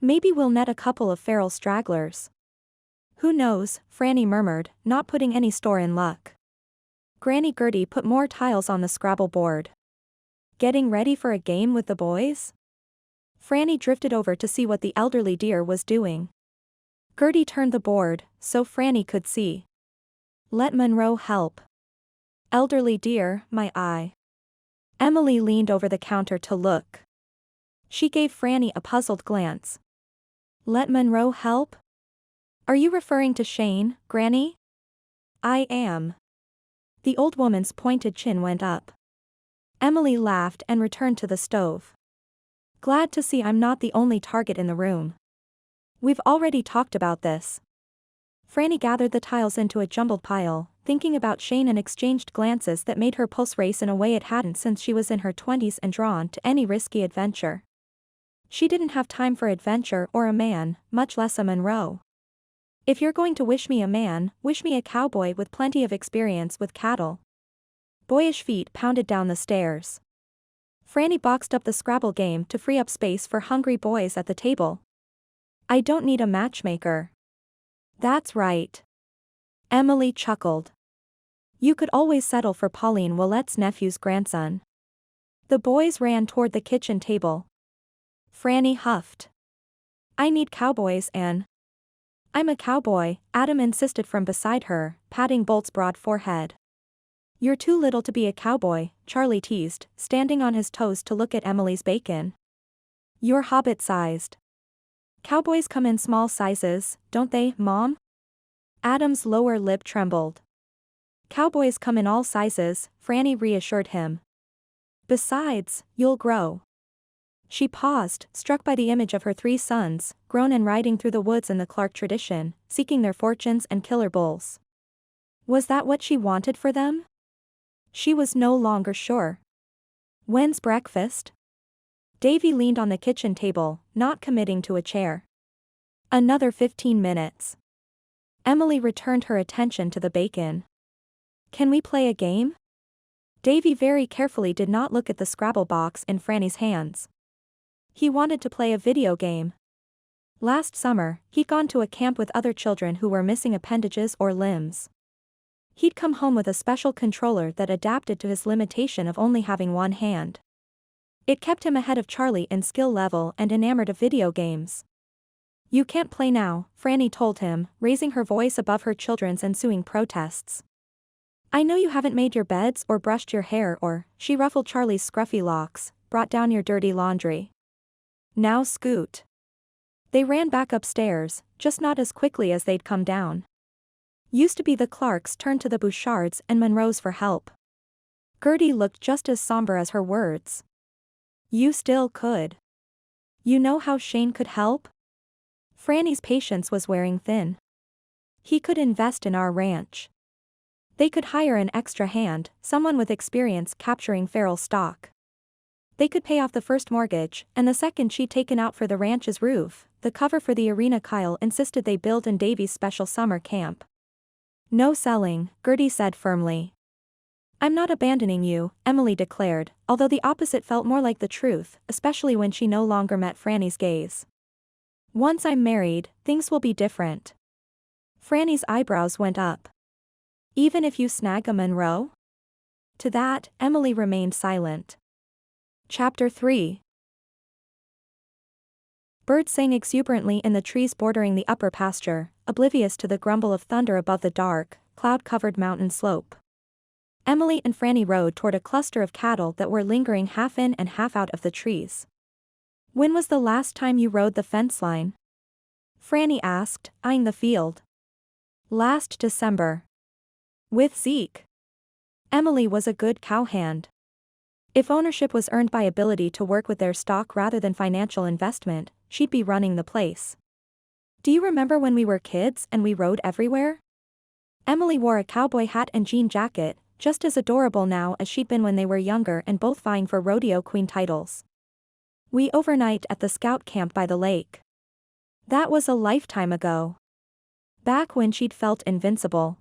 A: Maybe we'll net a couple of feral stragglers. Who knows, Franny murmured, not putting any store in luck. Granny Gertie put more tiles on the Scrabble board. Getting ready for a game with the boys? Franny drifted over to see what the elderly dear was doing. Gertie turned the board, so Franny could see. Let Monroe help. Elderly dear, my eye. Emily leaned over the counter to look. She gave Franny a puzzled glance. Let Monroe help? Are you referring to Shane, Granny? I am. The old woman's pointed chin went up. Emily laughed and returned to the stove. Glad to see I'm not the only target in the room. We've already talked about this. Franny gathered the tiles into a jumbled pile, thinking about Shane and exchanged glances that made her pulse race in a way it hadn't since she was in her 20s and drawn to any risky adventure. She didn't have time for adventure or a man, much less a Monroe. If you're going to wish me a man, wish me a cowboy with plenty of experience with cattle. Boyish feet pounded down the stairs. Franny boxed up the Scrabble game to free up space for hungry boys at the table. I don't need a matchmaker. That's right. Emily chuckled. You could always settle for Pauline Willette's nephew's grandson. The boys ran toward the kitchen table. Franny huffed. I need cowboys and... I'm a cowboy, Adam insisted from beside her, patting Bolt's broad forehead. You're too little to be a cowboy, Charlie teased, standing on his toes to look at Emily's bacon. You're hobbit-sized. Cowboys come in small sizes, don't they, Mom? Adam's lower lip trembled. Cowboys come in all sizes, Franny reassured him. Besides, you'll grow. She paused, struck by the image of her 3 sons, grown and riding through the woods in the Clark tradition, seeking their fortunes and killer bulls. Was that what she wanted for them? She was no longer sure. When's breakfast? Davy leaned on the kitchen table, not committing to a chair. Another 15 minutes. Emily returned her attention to the bacon. Can we play a game? Davy very carefully did not look at the Scrabble box in Franny's hands. He wanted to play a video game. Last summer, he'd gone to a camp with other children who were missing appendages or limbs. He'd come home with a special controller that adapted to his limitation of only having one hand. It kept him ahead of Charlie in skill level and enamored of video games. You can't play now, Franny told him, raising her voice above her children's ensuing protests. I know you haven't made your beds or brushed your hair or, she ruffled Charlie's scruffy locks, brought down your dirty laundry. Now scoot. They ran back upstairs, just not as quickly as they'd come down. Used to be the Clarks turned to the Bouchards and Monroes for help. Gertie looked just as somber as her words. You still could. You know how Shane could help? Franny's patience was wearing thin. He could invest in our ranch. They could hire an extra hand, someone with experience capturing feral stock. They could pay off the first mortgage, and the second she'd taken out for the ranch's roof, the cover for the arena Kyle insisted they build in Davy's special summer camp. No selling, Gertie said firmly. I'm not abandoning you, Emily declared, although the opposite felt more like the truth, especially when she no longer met Franny's gaze. Once I'm married, things will be different. Franny's eyebrows went up. Even if you snag a Monroe? To that, Emily remained silent. Chapter 3. Birds sang exuberantly in the trees bordering the upper pasture, oblivious to the grumble of thunder above the dark, cloud-covered mountain slope. Emily and Franny rode toward a cluster of cattle that were lingering half in and half out of the trees. When was the last time you rode the fence line? Franny asked, eyeing the field. Last December. With Zeke. Emily was a good cowhand. If ownership was earned by ability to work with their stock rather than financial investment, she'd be running the place. Do you remember when we were kids and we rode everywhere? Emily wore a cowboy hat and jean jacket, just as adorable now as she'd been when they were younger and both vying for rodeo queen titles. We overnight at the scout camp by the lake. That was a lifetime ago. Back when she'd felt invincible.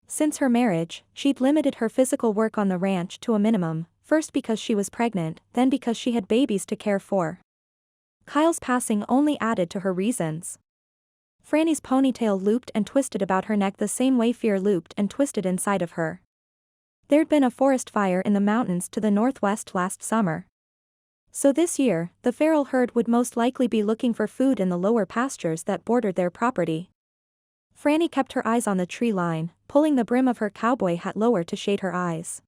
A: Since her marriage, she'd limited her physical work on the ranch to a minimum, first because she was pregnant, then because she had babies to care for. Kyle's passing only added to her reasons. Franny's ponytail looped and twisted about her neck the same way fear looped and twisted inside of her. There'd been a forest fire in the mountains to the northwest last summer. So this year, the feral herd would most likely be looking for food in the lower pastures that bordered their property. Franny kept her eyes on the tree line, pulling the brim of her cowboy hat lower to shade her eyes.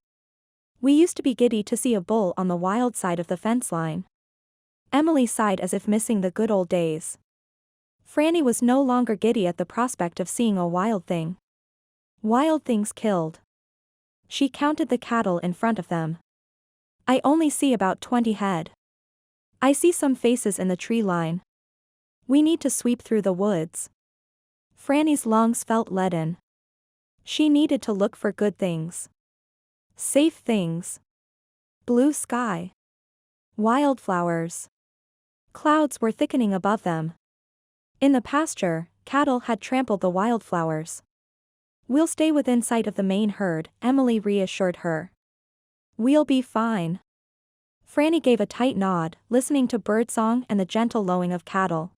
A: We used to be giddy to see a bull on the wild side of the fence line. Emily sighed as if missing the good old days. Franny was no longer giddy at the prospect of seeing a wild thing. Wild things killed. She counted the cattle in front of them. I only see about 20 head. I see some faces in the tree line. We need to sweep through the woods. Franny's lungs felt leaden. She needed to look for good things. Safe things. Blue sky. Wildflowers. Clouds were thickening above them. In the pasture, cattle had trampled the wildflowers. We'll stay within sight of the main herd, Emily reassured her. We'll be fine. Franny gave a tight nod, listening to birdsong and the gentle lowing of cattle.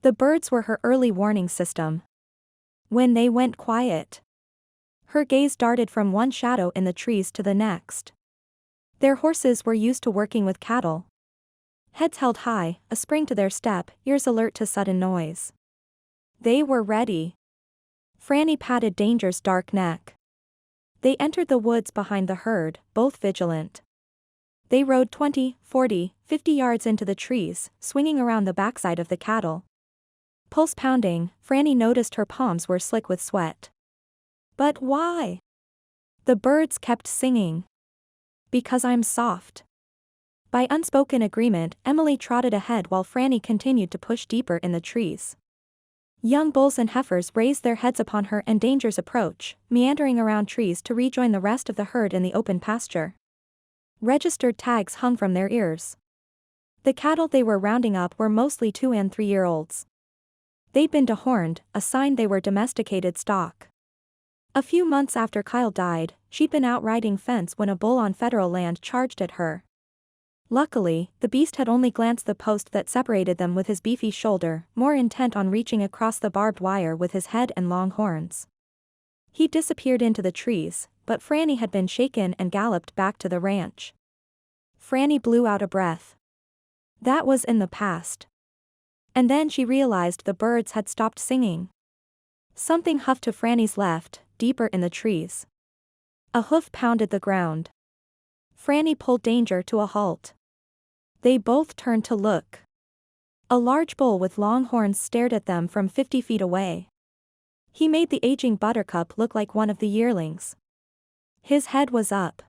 A: The birds were her early warning system. When they went quiet, her gaze darted from one shadow in the trees to the next. Their horses were used to working with cattle. Heads held high, a spring to their step, ears alert to sudden noise. They were ready. Franny patted Danger's dark neck. They entered the woods behind the herd, both vigilant. They rode 20, 40, 50 yards into the trees, swinging around the backside of the cattle. Pulse pounding, Franny noticed her palms were slick with sweat. But why? The birds kept singing. Because I'm soft. By unspoken agreement, Emily trotted ahead while Franny continued to push deeper in the trees. Young bulls and heifers raised their heads upon her and Danger's approach, meandering around trees to rejoin the rest of the herd in the open pasture. Registered tags hung from their ears. The cattle they were rounding up were mostly 2- and 3-year-olds. They'd been dehorned, a sign they were domesticated stock. A few months after Kyle died, she'd been out riding fence when a bull on federal land charged at her. Luckily, the beast had only glanced the post that separated them with his beefy shoulder, more intent on reaching across the barbed wire with his head and long horns. He disappeared into the trees, but Franny had been shaken and galloped back to the ranch. Franny blew out a breath. That was in the past. And then she realized the birds had stopped singing. Something huffed to Franny's left, deeper in the trees. A hoof pounded the ground. Franny pulled Danger to a halt. They both turned to look. A large bull with long horns stared at them from 50 feet away. He made the aging Buttercup look like one of the yearlings. His head was up.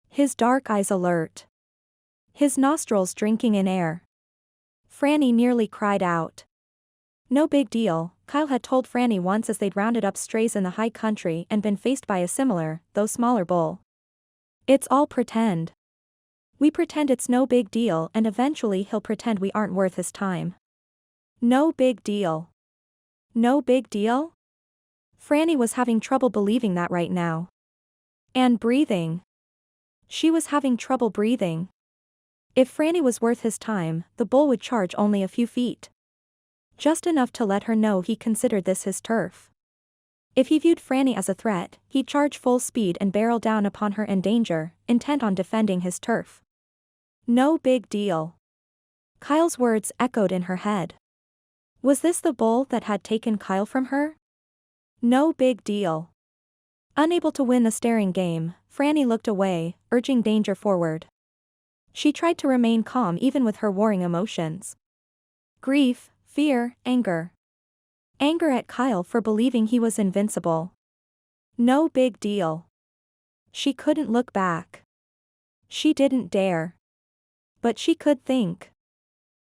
A: His dark eyes alert. His nostrils drinking in air. Franny nearly cried out. No big deal, Kyle had told Franny once as they'd rounded up strays in the high country and been faced by a similar, though smaller bull. It's all pretend. We pretend it's no big deal and eventually he'll pretend we aren't worth his time. No big deal. No big deal? Franny was having trouble believing that right now. And breathing. She was having trouble breathing. If Franny was worth his time, the bull would charge only a few feet. Just enough to let her know he considered this his turf. If he viewed Franny as a threat, he'd charge full speed and barrel down upon her in danger, intent on defending his turf. No big deal. Kyle's words echoed in her head. Was this the bull that had taken Kyle from her? No big deal. Unable to win the staring game, Franny looked away, urging danger forward. She tried to remain calm even with her warring emotions. Grief, fear, anger. Anger at Kyle for believing he was invincible. No big deal. She couldn't look back. She didn't dare. But she could think.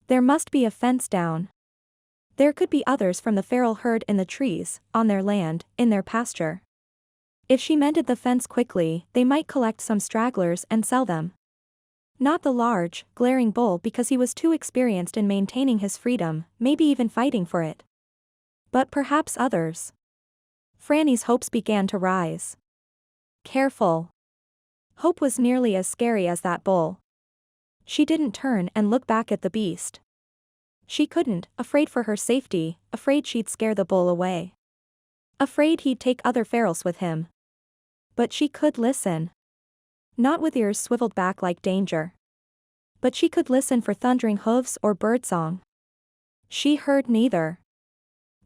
A: There must be a fence down. There could be others from the feral herd in the trees, on their land, in their pasture. If she mended the fence quickly, they might collect some stragglers and sell them. Not the large, glaring bull because he was too experienced in maintaining his freedom, maybe even fighting for it. But perhaps others. Franny's hopes began to rise. Careful. Hope was nearly as scary as that bull. She didn't turn and look back at the beast. She couldn't, afraid for her safety, afraid she'd scare the bull away. Afraid he'd take other ferals with him. But she could listen. Not with ears swiveled back like danger. But she could listen for thundering hooves or birdsong. She heard neither.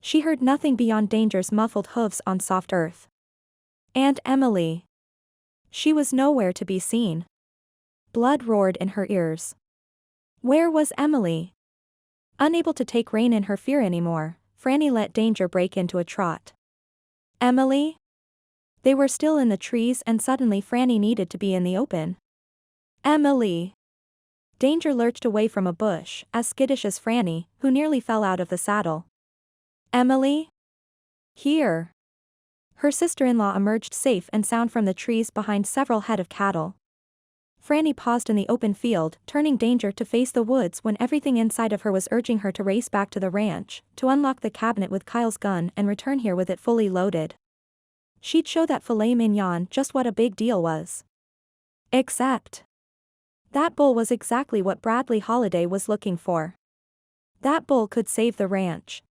A: She heard nothing beyond danger's muffled hooves on soft earth. And Emily. She was nowhere to be seen. Blood roared in her ears. Where was Emily? Unable to take rein in her fear anymore, Franny let danger break into a trot. Emily? They were still in the trees and suddenly Franny needed to be in the open. Emily! Danger lurched away from a bush, as skittish as Franny, who nearly fell out of the saddle. Emily? Here. Her sister-in-law emerged safe and sound from the trees behind several head of cattle. Franny paused in the open field, turning danger to face the woods when everything inside of her was urging her to race back to the ranch, to unlock the cabinet with Kyle's gun and return here with it fully loaded. She'd show that filet mignon just what a big deal was. Except. That bull was exactly what Bradley Holiday was looking for. That bull could save the ranch.